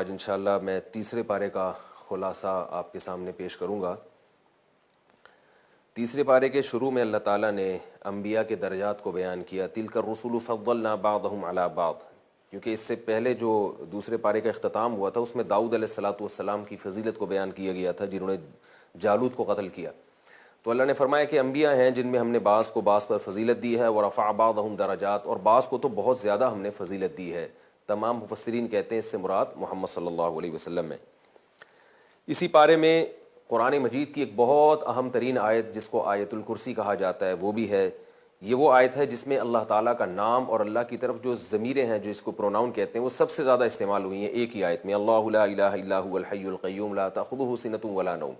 آج انشاءاللہ میں تیسرے پارے کا خلاصہ آپ کے سامنے پیش کروں گا۔ تیسرے پارے کے شروع میں اللہ تعالیٰ نے انبیاء کے درجات کو بیان کیا، تلک الرسل فضلنا بعضهم علی بعض، کیونکہ اس سے پہلے جو دوسرے پارے کا اختتام ہوا تھا اس میں داؤد علیہ الصلاۃ والسلام کی فضیلت کو بیان کیا گیا تھا جنہوں نے جالوت کو قتل کیا۔ تو اللہ نے فرمایا کہ انبیاء ہیں جن میں ہم نے بعض کو بعض پر فضیلت دی ہے، ورفع بعضهم درجات، اور بعض کو تو بہت زیادہ ہم نے فضیلت دی ہے۔ تمام مفسرین کہتے ہیں اس سے مراد محمد صلی اللہ علیہ وسلم ہے۔ اسی پارے میں قرآن مجید کی ایک بہت اہم ترین آیت جس کو آیت الکرسی کہا جاتا ہے وہ بھی ہے۔ یہ وہ آیت ہے جس میں اللہ تعالیٰ کا نام اور اللہ کی طرف جو ضمیریں ہیں جو اس کو پروناؤن کہتے ہیں وہ سب سے زیادہ استعمال ہوئی ہیں ایک ہی آیت میں، اللہ لا الہ الا هو الحی القیوم لا تأخذہ سنۃ ولا نوم۔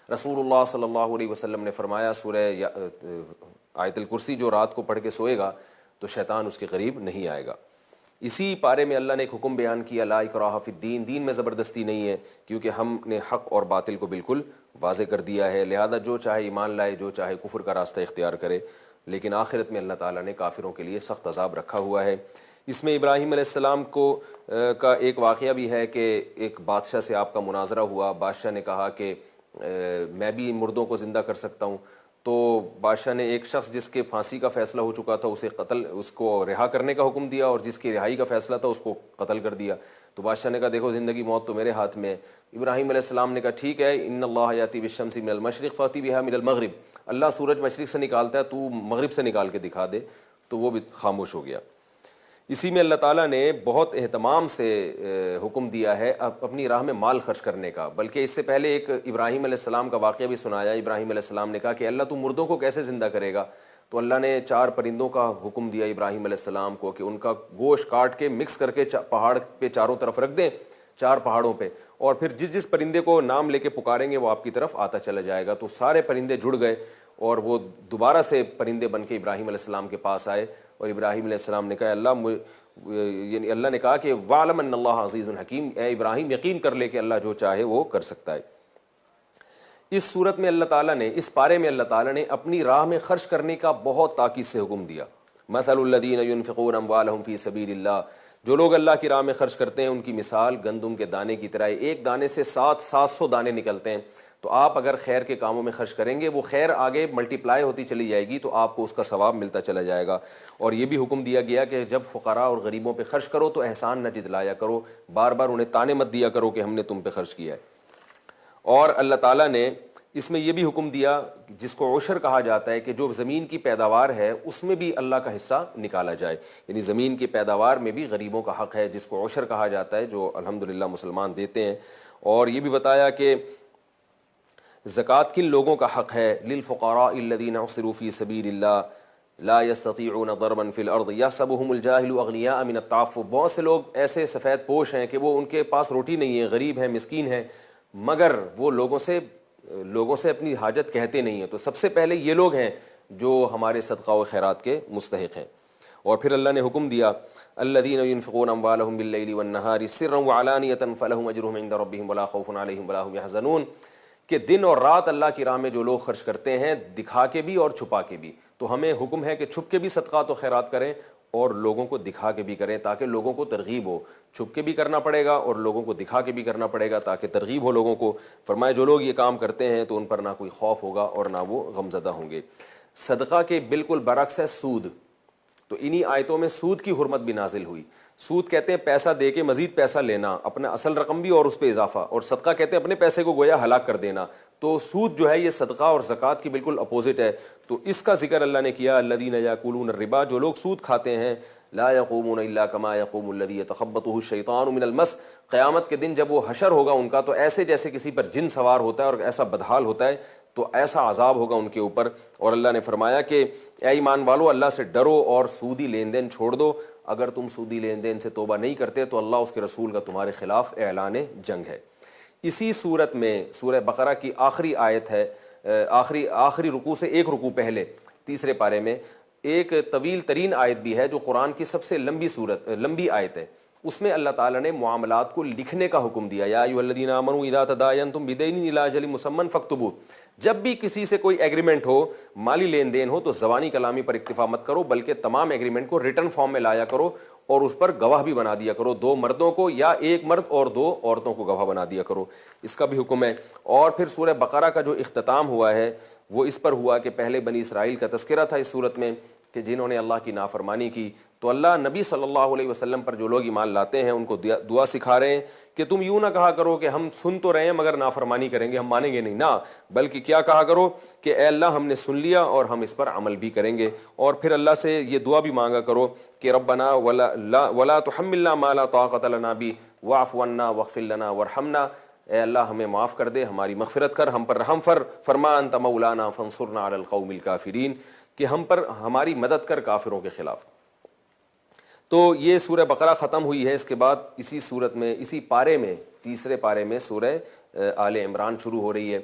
رسول اللہ صلی اللہ علیہ وسلم نے فرمایا سورہ آیت الکرسی جو رات کو پڑھ کے سوئے گا تو شیطان اس کے قریب نہیں آئے گا۔ اسی پارے میں اللہ نے ایک حکم بیان کیا، لا اکراہ فی الدین، دین میں زبردستی نہیں ہے، کیونکہ ہم نے حق اور باطل کو بالکل واضح کر دیا ہے، لہذا جو چاہے ایمان لائے، جو چاہے کفر کا راستہ اختیار کرے، لیکن آخرت میں اللہ تعالیٰ نے کافروں کے لیے سخت عذاب رکھا ہوا ہے۔ اس میں ابراہیم علیہ السلام کا ایک واقعہ بھی ہے کہ ایک بادشاہ سے آپ کا مناظرہ ہوا، بادشاہ نے کہا کہ میں بھی مردوں کو زندہ کر سکتا ہوں، تو بادشاہ نے ایک شخص جس کے پھانسی کا فیصلہ ہو چکا تھا اس کو رہا کرنے کا حکم دیا، اور جس کی رہائی کا فیصلہ تھا اس کو قتل کر دیا۔ تو بادشاہ نے کہا دیکھو زندگی موت تو میرے ہاتھ میں ہے۔ ابراہیم علیہ السلام نے کہا ٹھیک ہے، ان اللہ یاتی بالشمس من المشرق فاتی بہا من المغرب، اللہ سورج مشرق سے نکالتا ہے تو مغرب سے نکال کے دکھا دے، تو وہ بھی خاموش ہو گیا۔ اسی میں اللہ تعالیٰ نے بہت اہتمام سے حکم دیا ہے اپنی راہ میں مال خرچ کرنے کا، بلکہ اس سے پہلے ایک ابراہیم علیہ السلام کا واقعہ بھی سنایا۔ ابراہیم علیہ السلام نے کہا کہ اللہ تو مردوں کو کیسے زندہ کرے گا؟ تو اللہ نے 4 پرندوں کا حکم دیا ابراہیم علیہ السلام کو کہ ان کا گوشت کاٹ کے مکس کر کے پہاڑ پہ چاروں طرف رکھ دیں، 4 پہاڑوں پہ، اور پھر جس پرندے کو نام لے کے پکاریں گے وہ آپ کی طرف آتا چلا جائے گا۔ تو سارے پرندے جڑ گئے اور وہ دوبارہ سے پرندے بن کے ابراہیم علیہ السلام کے پاس آئے، اور ابراہیم علیہ السلام نے کہا یعنی اللہ نے کہا کہ وَعْلَمْ أَنَّ اللَّهَ عَزِيزٌ حَكِيمٌ، اے ابراہیم یقین کر لے کہ اللہ جو چاہے وہ کر سکتا ہے۔ اس صورت میں اللہ تعالیٰ نے، اس پارے میں اللہ تعالیٰ نے اپنی راہ میں خرچ کرنے کا بہت تاکید سے حکم دیا۔ مَثَلُ الَّذِينَ يُنْفِقُونَ أَمْوَالَهُمْ فِي سَبِيلِ اللَّهِ، جو لوگ اللہ کی راہ میں خرچ کرتے ہیں ان کی مثال گندم کے دانے کی طرح ہے، ایک دانے سے 700 دانے نکلتے ہیں۔ تو آپ اگر خیر کے کاموں میں خرچ کریں گے وہ خیر آگے ملٹیپلائی ہوتی چلی جائے گی، تو آپ کو اس کا ثواب ملتا چلا جائے گا۔ اور یہ بھی حکم دیا گیا کہ جب فقراء اور غریبوں پہ خرچ کرو تو احسان نہ جتلایا کرو، بار بار انہیں تانے مت دیا کرو کہ ہم نے تم پہ خرچ کیا ہے۔ اور اللہ تعالیٰ نے اس میں یہ بھی حکم دیا جس کو عشر کہا جاتا ہے کہ جو زمین کی پیداوار ہے اس میں بھی اللہ کا حصہ نکالا جائے، یعنی زمین کی پیداوار میں بھی غریبوں کا حق ہے جس کو عشر کہا جاتا ہے، جو الحمدللہ مسلمان دیتے ہیں۔ اور یہ بھی بتایا کہ زکوٰۃ کن لوگوں کا حق ہے، للفقراء الذین احصروا فی سبیل اللہ لا یستطیعون ضربا فی الارض یحسبهم الجاہل اغنیاء من التعفف، بہت سے لوگ ایسے سفید پوش ہیں کہ وہ ان کے پاس روٹی نہیں ہے، غریب ہیں، مسکین ہیں، مگر وہ لوگوں سے اپنی حاجت کہتے نہیں ہیں۔ تو سب سے پہلے یہ لوگ ہیں جو ہمارے صدقہ و خیرات کے مستحق ہیں۔ اور پھر اللہ نے حکم دیا الذین ينفقون اموالهم باللیل والنہار سرا وعلانیۃ فلہم اجرہم عند ربہم ولا خوف علیہم ولا هم یحزنون، کہ دن اور رات اللہ کی راہ میں جو لوگ خرچ کرتے ہیں دکھا کے بھی اور چھپا کے بھی، تو ہمیں حکم ہے کہ چھپ کے بھی صدقات و خیرات کریں اور لوگوں کو دکھا کے بھی کریں تاکہ لوگوں کو ترغیب ہو۔ چھپ کے بھی کرنا پڑے گا اور لوگوں کو دکھا کے بھی کرنا پڑے گا تاکہ ترغیب ہو لوگوں کو۔ فرمایا جو لوگ یہ کام کرتے ہیں تو ان پر نہ کوئی خوف ہوگا اور نہ وہ غمزدہ ہوں گے۔ صدقہ کے بالکل برعکس ہے سود، تو انہی آیتوں میں سود کی حرمت بھی نازل ہوئی۔ سود کہتے ہیں پیسہ دے کے مزید پیسہ لینا، اپنا اصل رقم بھی اور اس پہ اضافہ، اور صدقہ کہتے ہیں اپنے پیسے کو گویا ہلاک کر دینا۔ تو سود جو ہے یہ صدقہ اور زکوٰۃ کی بالکل اپوزٹ ہے، تو اس کا ذکر اللہ نے کیا الذین یاکلون الربا، جو لوگ سود کھاتے ہیں، لا یقومون الا کما یقوم الذی یتخبطہ الشیطان من المس، قیامت کے دن جب وہ حشر ہوگا ان کا تو ایسے جیسے کسی پر جن سوار ہوتا ہے اور ایسا بدحال ہوتا ہے، تو ایسا عذاب ہوگا ان کے اوپر۔ اور اللہ نے فرمایا کہ اے ایمان والو اللہ سے ڈرو اور سودی لین دین چھوڑ دو، اگر تم سودی لین دین سے توبہ نہیں کرتے تو اللہ اس کے رسول کا تمہارے خلاف اعلان جنگ ہے۔ اسی صورت میں سورہ بقرہ کی آخری آیت ہے، آخری رکوع سے ایک رکوع پہلے تیسرے پارے میں ایک طویل ترین آیت بھی ہے جو قرآن کی سب سے لمبی آیت ہے۔ اس میں اللہ تعالیٰ نے معاملات کو لکھنے کا حکم دیا، یا ایھا الذین آمنوا اذا تداینتم بدین الی اجل مسمى فاکتبوہ، جب بھی کسی سے کوئی ایگریمنٹ ہو، مالی لین دین ہو، تو زبانی کلامی پر اکتفا مت کرو، بلکہ تمام ایگریمنٹ کو ریٹن فارم میں لایا کرو اور اس پر گواہ بھی بنا دیا کرو، 2 مردوں کو یا 1 مرد اور 2 عورتوں کو گواہ بنا دیا کرو، اس کا بھی حکم ہے۔ اور پھر سورہ بقرہ کا جو اختتام ہوا ہے وہ اس پر ہوا کہ پہلے بنی اسرائیل کا تذکرہ تھا اس صورت میں کہ جنہوں نے اللہ کی نافرمانی کی، تو اللہ نبی صلی اللہ علیہ وسلم پر جو لوگ ایمان لاتے ہیں ان کو دعا سکھا رہے ہیں کہ تم یوں نہ کہا کرو کہ ہم سن تو رہے ہیں مگر نافرمانی کریں گے، ہم مانیں گے نہیں، نہ، بلکہ کیا کہا کرو کہ اے اللہ ہم نے سن لیا اور ہم اس پر عمل بھی کریں گے۔ اور پھر اللہ سے یہ دعا بھی مانگا کرو کہ ربنا ولا تحملنا ما لا طاقت لنا به واعف عنا واغفر لنا وارحمنا، اے اللہ ہمیں معاف کر دے، ہماری مغفرت کر، ہم پر رحم فرما، انت مولانا فانصرنا علی القوم الکافرین، کہ ہم پر ہماری مدد کر کافروں کے خلاف۔ تو یہ سورہ بقرہ ختم ہوئی ہے۔ اس کے بعد اسی صورت میں، اسی پارے میں، تیسرے پارے میں سورہ آل عمران شروع ہو رہی ہے۔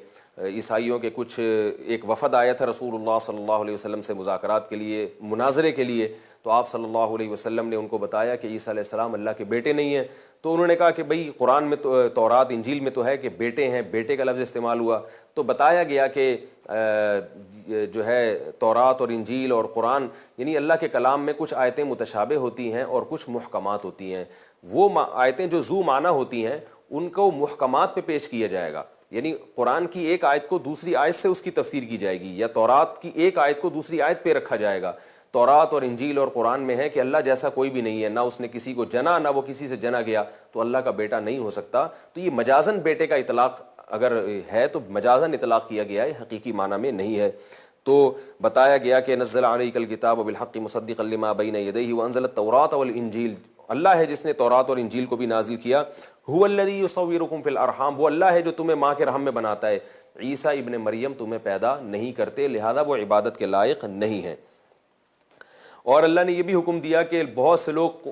عیسائیوں کے کچھ ایک وفد آیا تھا رسول اللہ صلی اللہ علیہ وسلم سے مذاکرات کے لیے، مناظرے کے لیے، تو آپ صلی اللہ علیہ وسلم نے ان کو بتایا کہ عیسیٰ علیہ السلام اللہ کے بیٹے نہیں ہیں۔ تو انہوں نے کہا کہ بھئی قرآن میں تو، تورات انجیل میں تو ہے کہ بیٹے ہیں، بیٹے کا لفظ استعمال ہوا، تو بتایا گیا کہ جو ہے تورات اور انجیل اور قرآن، یعنی اللہ کے کلام میں کچھ آیتیں متشابہ ہوتی ہیں اور کچھ محکمات ہوتی ہیں۔ وہ آیتیں جو ذو معنی ہوتی ہیں ان کو محکمات پہ پیش کیا جائے گا، یعنی قرآن کی ایک آیت کو دوسری آیت سے اس کی تفسیر کی جائے گی، یا تورات کی ایک آیت کو دوسری آیت پہ رکھا جائے گا۔ تورات اور انجیل اور قرآن میں ہے کہ اللہ جیسا کوئی بھی نہیں ہے، نہ اس نے کسی کو جنا، نہ وہ کسی سے جنا گیا، تو اللہ کا بیٹا نہیں ہو سکتا۔ تو یہ مجازن بیٹے کا اطلاق اگر ہے تو مجازن اطلاق کیا گیا ہے، حقیقی معنی میں نہیں ہے۔ تو بتایا گیا کہ نزل علیک الکتاب بالحق مصدقا لما بین یدیہ وانزل التوراۃ والانجیل، اللہ ہے جس نے تورات اور انجیل کو بھی نازل کیا۔ هو الذی یصورکم فی الارحام، وہ اللہ ہے جو تمہیں ماں کے رحم میں بناتا ہے۔ عیسیٰ ابن مریم تمہیں پیدا نہیں کرتے، لہذا وہ عبادت کے لائق نہیں ہیں۔ اور اللہ نے یہ بھی حکم دیا کہ بہت سے لوگ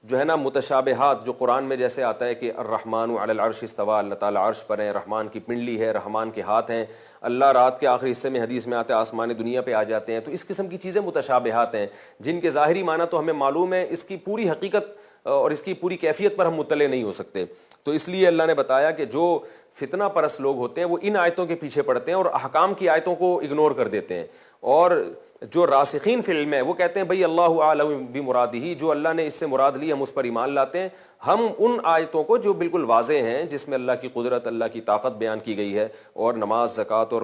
جو ہے نا متشابہات، جو قرآن میں جیسے آتا ہے کہ الرحمن علی العرش استویٰ، اللہ تعالیٰ عرش پر ہیں، رحمان کی پنڈلی ہے، رحمان کے ہاتھ ہیں، اللہ رات کے آخری حصے میں حدیث میں آتا ہے آسمان دنیا پہ آ جاتے ہیں، تو اس قسم کی چیزیں متشابہات ہیں جن کے ظاہری معنی تو ہمیں معلوم ہے، اس کی پوری حقیقت اور اس کی پوری کیفیت پر ہم مطلع نہیں ہو سکتے۔ تو اس لیے اللہ نے بتایا کہ جو فتنہ پرست لوگ ہوتے ہیں وہ ان آیتوں کے پیچھے پڑتے ہیں اور احکام کی آیتوں کو اگنور کر دیتے ہیں، اور جو راسخین فی العلم ہے وہ کہتے ہیں بھئی اللہ اعلم بمرادہ، جو اللہ نے اس سے مراد لی ہم اس پر ایمان لاتے ہیں۔ ہم ان آیتوں کو جو بالکل واضح ہیں، جس میں اللہ کی قدرت، اللہ کی طاقت بیان کی گئی ہے اور نماز، زکوٰۃ اور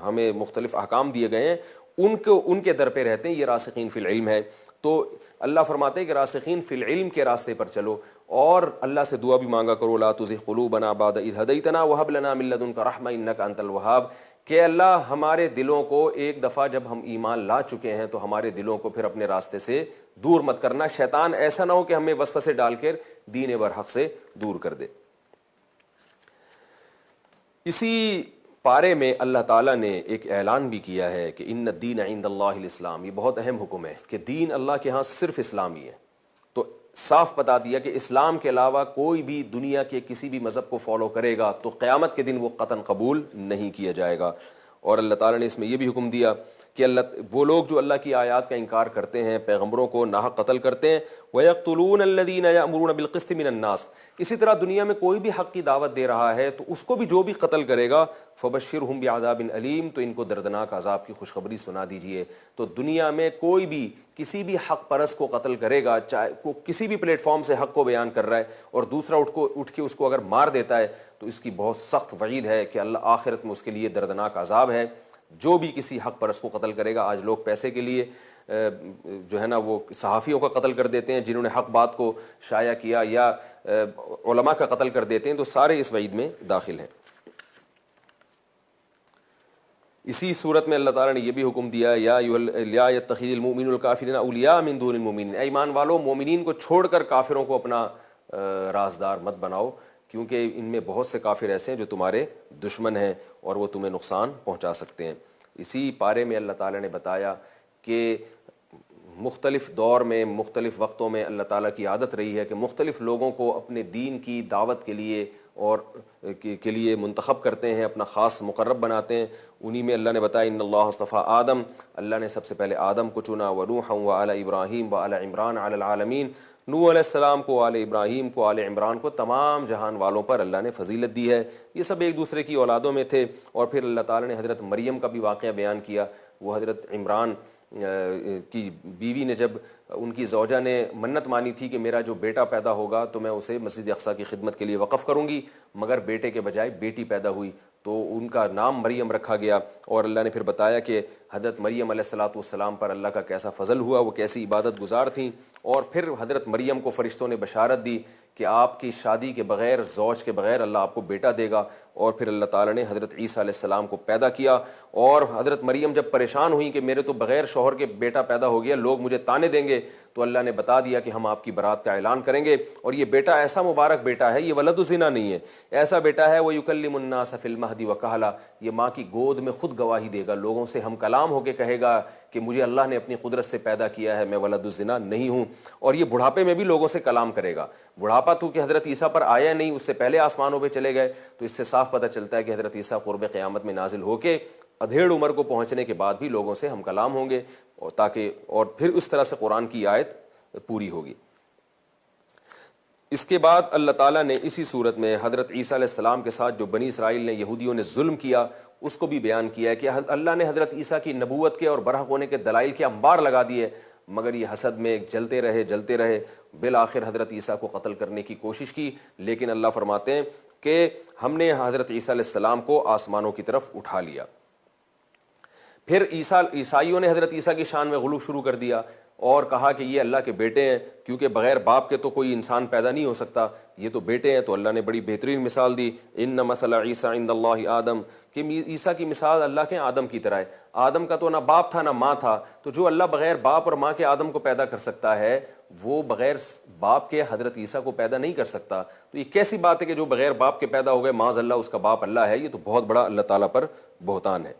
ہمیں مختلف احکام دیے گئے ہیں، ان کے در پہ رہتے ہیں، یہ راسخین فی العلم ہے۔ تو اللہ فرماتے ہیں کہ راسخین فی العلم کے راستے پر چلو، اور اللہ سے دعا بھی مانگا کرو لا تزغ قلوبنا بعد اذ ہدیتنا وہب لنا من لدنک رحمۃ انک انت الوہاب، کہ اللہ ہمارے دلوں کو ایک دفعہ جب ہم ایمان لا چکے ہیں تو ہمارے دلوں کو پھر اپنے راستے سے دور مت کرنا، شیطان ایسا نہ ہو کہ ہمیں وسوسے ڈال کر دین برحق سے دور کر دے۔ اسی پارے میں اللہ تعالیٰ نے ایک اعلان بھی کیا ہے کہ ان الدین عند اللہ الاسلام، یہ بہت اہم حکم ہے کہ دین اللہ کے ہاں صرف اسلام ہی ہے۔ تو صاف بتا دیا کہ اسلام کے علاوہ کوئی بھی دنیا کے کسی بھی مذہب کو فالو کرے گا تو قیامت کے دن وہ قطعاً قبول نہیں کیا جائے گا۔ اور اللہ تعالیٰ نے اس میں یہ بھی حکم دیا کہ وہ لوگ جو اللہ کی آیات کا انکار کرتے ہیں، پیغمبروں کو ناحق قتل کرتے ہیں، وَيَقْتُلُونَ الَّذِينَ يَأْمُرُونَ بِالْقِسْطِ مِنَ النَّاسِ، اسی طرح دنیا میں کوئی بھی حق کی دعوت دے رہا ہے تو اس کو بھی جو بھی قتل کرے گا فَبَشِّرْهُمْ بِعَذَابٍ أَلِيمٍ، تو ان کو دردناک عذاب کی خوشخبری سنا دیجئے۔ تو دنیا میں کوئی بھی کسی بھی حق پرست کو قتل کرے گا، چاہے وہ کسی بھی پلیٹ فارم سے حق کو بیان کر رہا ہے، اور دوسرا اٹھ کے اس کو اگر مار دیتا ہے تو اس کی بہت سخت وعید ہے کہ اللہ آخرت میں اس کے لیے دردناک عذاب ہے۔ جو بھی کسی حق پرست کو قتل کرے گا، آج لوگ پیسے کے لیے جو ہے نا وہ صحافیوں کا قتل کر دیتے ہیں جنہوں نے حق بات کو شائع کیا، یا علماء کا قتل کر دیتے ہیں، تو سارے اس وعید میں داخل ہیں۔ اسی صورت میں اللہ تعالیٰ نے یہ بھی حکم دیا یا یتخذ المؤمنون الکافرین اولیاء من دون المؤمنین، اے ایمان والو مومنین کو چھوڑ کر کافروں کو اپنا رازدار مت بناؤ، کیونکہ ان میں بہت سے کافر ایسے ہیں جو تمہارے دشمن ہیں اور وہ تمہیں نقصان پہنچا سکتے ہیں۔ اسی پارے میں اللہ تعالیٰ نے بتایا کہ مختلف دور میں، مختلف وقتوں میں اللہ تعالیٰ کی عادت رہی ہے کہ مختلف لوگوں کو اپنے دین کی دعوت کے لیے اور کے لیے منتخب کرتے ہیں، اپنا خاص مقرب بناتے ہیں۔ انہی میں اللہ نے بتایا ان اللہ اصطفیٰ آدم، اللہ نے سب سے پہلے آدم کو چنا، ونوحا وآل ابراہیم وآل عمران علی العالمین، نوح علیہ السلام کو، آل ابراہیم کو، آل عمران کو، تمام جہان والوں پر اللہ نے فضیلت دی ہے. یہ سب ایک دوسرے کی اولادوں میں تھے. اور پھر اللہ تعالیٰ نے حضرت مریم کا بھی واقعہ بیان کیا. وہ حضرت عمران کی بیوی نے، جب ان کی زوجہ نے منت مانی تھی کہ میرا جو بیٹا پیدا ہوگا تو میں اسے مسجد اقصیٰ کی خدمت کے لیے وقف کروں گی، مگر بیٹے کے بجائے بیٹی پیدا ہوئی تو ان کا نام مریم رکھا گیا. اور اللہ نے پھر بتایا کہ حضرت مریم علیہ السلام پر اللہ کا کیسا فضل ہوا، وہ کیسی عبادت گزار تھیں. اور پھر حضرت مریم کو فرشتوں نے بشارت دی کہ آپ کی شادی کے بغیر، زوج کے بغیر اللہ آپ کو بیٹا دے گا. اور پھر اللہ تعالیٰ نے حضرت عیسیٰ علیہ السلام کو پیدا کیا. اور حضرت مریم جب پریشان ہوئیں کہ میرے تو بغیر شوہر کے بیٹا پیدا ہو گیا، لوگ مجھے تانے دیں گے، تو اللہ نے بتا دیا کہ ہم آپ کی برات کا اعلان کریں گے. اور یہ بیٹا ایسا مبارک بیٹا ہے، یہ ولد الزنا نہیں ہے، ایسا بیٹا ہے وَيُكَلِّمُ النَّاسَ فِي الْمَهْدِ وَكَهْلًا، یہ ماں کی گود میں خود گواہی دے گا، لوگوں سے ہم کلام ہو کے کہے گا کہ مجھے اللہ نے اپنی قدرت سے پیدا کیا ہے، میں ولد الزنا نہیں ہوں. اور یہ بڑھاپے میں بھی لوگوں سے کلام کرے گا. بڑھاپا تو کہ حضرت عیسیٰ پر آیا نہیں، اس سے پہلے آسمانوں پہ چلے گئے، تو اس سے صاف پتہ چلتا ہے کہ حضرت عیسیٰ قرب قیامت میں نازل ہو کے ادھیڑ عمر کو پہنچنے کے بعد بھی لوگوں سے ہم کلام ہوں گے، اور تاکہ اور پھر اس طرح سے قرآن کی آیت پوری ہوگی. اس کے بعد اللہ تعالیٰ نے اسی صورت میں حضرت عیسیٰ علیہ السلام کے ساتھ جو بنی اسرائیل نے، یہودیوں نے ظلم کیا، اس کو بھی بیان کیا ہے کہ اللہ نے حضرت عیسیٰ کی نبوت کے اور برحق ہونے کے دلائل کے انبار لگا دیے، مگر یہ حسد میں جلتے رہے. بالآخر حضرت عیسیٰ کو قتل کرنے کی کوشش کی، لیکن اللہ فرماتے ہیں کہ ہم نے حضرت عیسیٰ علیہ السلام کو آسمانوں کی طرف اٹھا لیا. پھر عیسائیوں نے حضرت عیسیٰ کی شان میں غلو شروع کر دیا اور کہا کہ یہ اللہ کے بیٹے ہیں، کیونکہ بغیر باپ کے تو کوئی انسان پیدا نہیں ہو سکتا، یہ تو بیٹے ہیں. تو اللہ نے بڑی بہترین مثال دی، ان مثل عیسیٰ عند اللہ آدم، کہ عیسیٰ کی مثال اللہ کے آدم کی طرح ہے. آدم کا تو نہ باپ تھا نہ ماں تھا، تو جو اللہ بغیر باپ اور ماں کے آدم کو پیدا کر سکتا ہے، وہ بغیر باپ کے حضرت عیسیٰ کو پیدا نہیں کر سکتا. تو یہ کیسی بات ہے کہ جو بغیر باپ کے پیدا ہو گئے، معاذ اللہ اس کا باپ اللہ ہے؟ یہ تو بہت بڑا اللہ تعالیٰ پر بہتان ہے.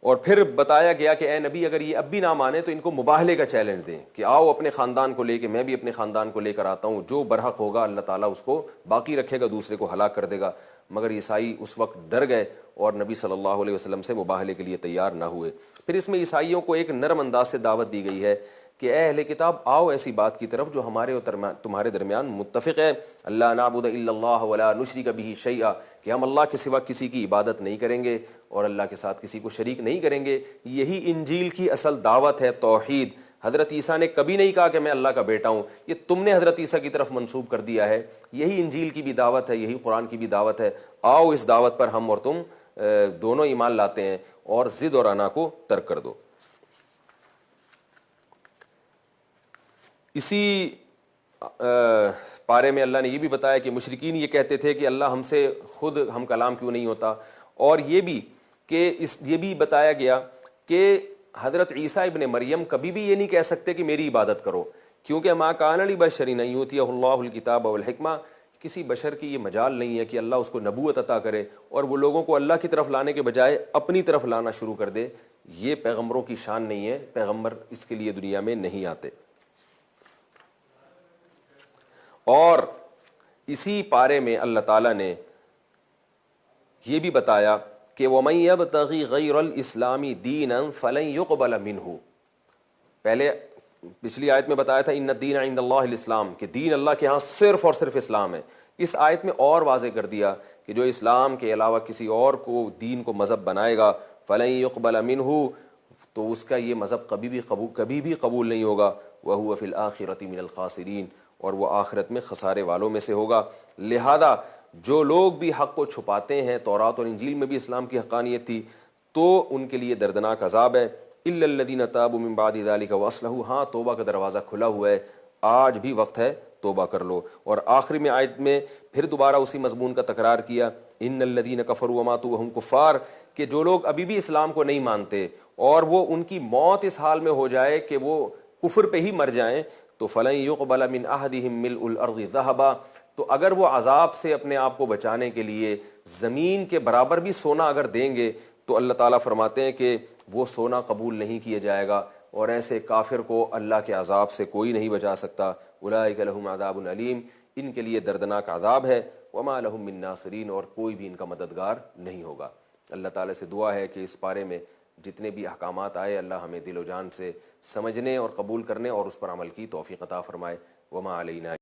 اور پھر بتایا گیا کہ اے نبی، اگر یہ اب بھی نہ مانے تو ان کو مباہلے کا چیلنج دیں کہ آؤ اپنے خاندان کو لے کے، میں بھی اپنے خاندان کو لے کر آتا ہوں، جو برحق ہوگا اللہ تعالیٰ اس کو باقی رکھے گا، دوسرے کو ہلاک کر دے گا. مگر عیسائی اس وقت ڈر گئے اور نبی صلی اللہ علیہ وسلم سے مباہلے کے لیے تیار نہ ہوئے. پھر اس میں عیسائیوں کو ایک نرم انداز سے دعوت دی گئی ہے کہ اے اہل کتاب، آؤ ایسی بات کی طرف جو ہمارے اور تمہارے درمیان متفق ہے. اللہ نعبد الا اللہ ولا نشرک بہ شیئا، کہ ہم اللہ کے سوا کسی کی عبادت نہیں کریں گے اور اللہ کے ساتھ کسی کو شریک نہیں کریں گے. یہی انجیل کی اصل دعوت ہے، توحید. حضرت عیسیٰ نے کبھی نہیں کہا کہ میں اللہ کا بیٹا ہوں، یہ تم نے حضرت عیسیٰ کی طرف منسوب کر دیا ہے. یہی انجیل کی بھی دعوت ہے، یہی قرآن کی بھی دعوت ہے. آؤ اس دعوت پر ہم اور تم دونوں ایمان لاتے ہیں اور ضد اور انا کو ترک کر دو. اسی پارے میں اللہ نے یہ بھی بتایا کہ مشرکین یہ کہتے تھے کہ اللہ ہم سے خود ہم کلام کیوں نہیں ہوتا. اور یہ بھی بتایا گیا کہ حضرت عیسیٰ ابن مریم کبھی بھی یہ نہیں کہہ سکتے کہ میری عبادت کرو، کیونکہ ما کان لبشر ان یؤتیہ اللہ الکتاب والحکمہ، کسی بشر کی یہ مجال نہیں ہے کہ اللہ اس کو نبوت عطا کرے اور وہ لوگوں کو اللہ کی طرف لانے کے بجائے اپنی طرف لانا شروع کر دے. یہ پیغمبروں کی شان نہیں ہے، پیغمبر اس کے لیے دنیا میں نہیں آتے. اور اسی پارے میں اللہ تعالیٰ نے یہ بھی بتایا کہ وَمَن يَبْتَغِ غَيْرَ الْإِسْلَامِ دِينًا فَلَن يُقْبَلَ مِنْهُ. پہلے پچھلی آیت میں بتایا تھا ان الدین عند اللہ الاسلام، کہ دین اللہ کے ہاں صرف اور صرف اسلام ہے. اس آیت میں اور واضح کر دیا کہ جو اسلام کے علاوہ کسی اور کو دین کو مذہب بنائے گا، فَلَن يُقْبَلَ مِنْهُ، تو اس کا یہ مذہب کبھی بھی قبول نہیں ہوگا. وَهُوَ فِي الْآخِرَةِ مِنَ الْخَاسِرِينَ، اور وہ آخرت میں خسارے والوں میں سے ہوگا. لہذا جو لوگ بھی حق کو چھپاتے ہیں، تورات اور انجیل میں بھی اسلام کی حقانیت تھی، تو ان کے لیے دردناک عذاب ہے. الا الذین تابوا من بعد ذلک واصلحوا، ہاں توبہ کا دروازہ کھلا ہوا ہے، آج بھی وقت ہے، توبہ کر لو. اور آخری میں آیت میں پھر دوبارہ اسی مضمون کا تکرار کیا، ان الذین کفروا وماتوا وهم کفار، کہ جو لوگ ابھی بھی اسلام کو نہیں مانتے اور وہ ان کی موت اس حال میں ہو جائے کہ وہ کفر پہ ہی مر جائیں، تو فلن يقبل من احدهم ملء الارض ذهبا، تو اگر وہ عذاب سے اپنے آپ کو بچانے کے لیے زمین کے برابر بھی سونا اگر دیں گے، تو اللہ تعالیٰ فرماتے ہیں کہ وہ سونا قبول نہیں کیا جائے گا. اور ایسے کافر کو اللہ کے عذاب سے کوئی نہیں بچا سکتا. اولئک لہم عذاب علیم، ان کے لیے دردناک عذاب ہے. وما لہم من ناصرین، اور کوئی بھی ان کا مددگار نہیں ہوگا. اللہ تعالیٰ سے دعا ہے کہ اس پارے میں جتنے بھی احکامات آئے اللہ ہمیں دل و جان سے سمجھنے اور قبول کرنے اور اس پر عمل کی توفیق عطا فرمائے۔ وما علینا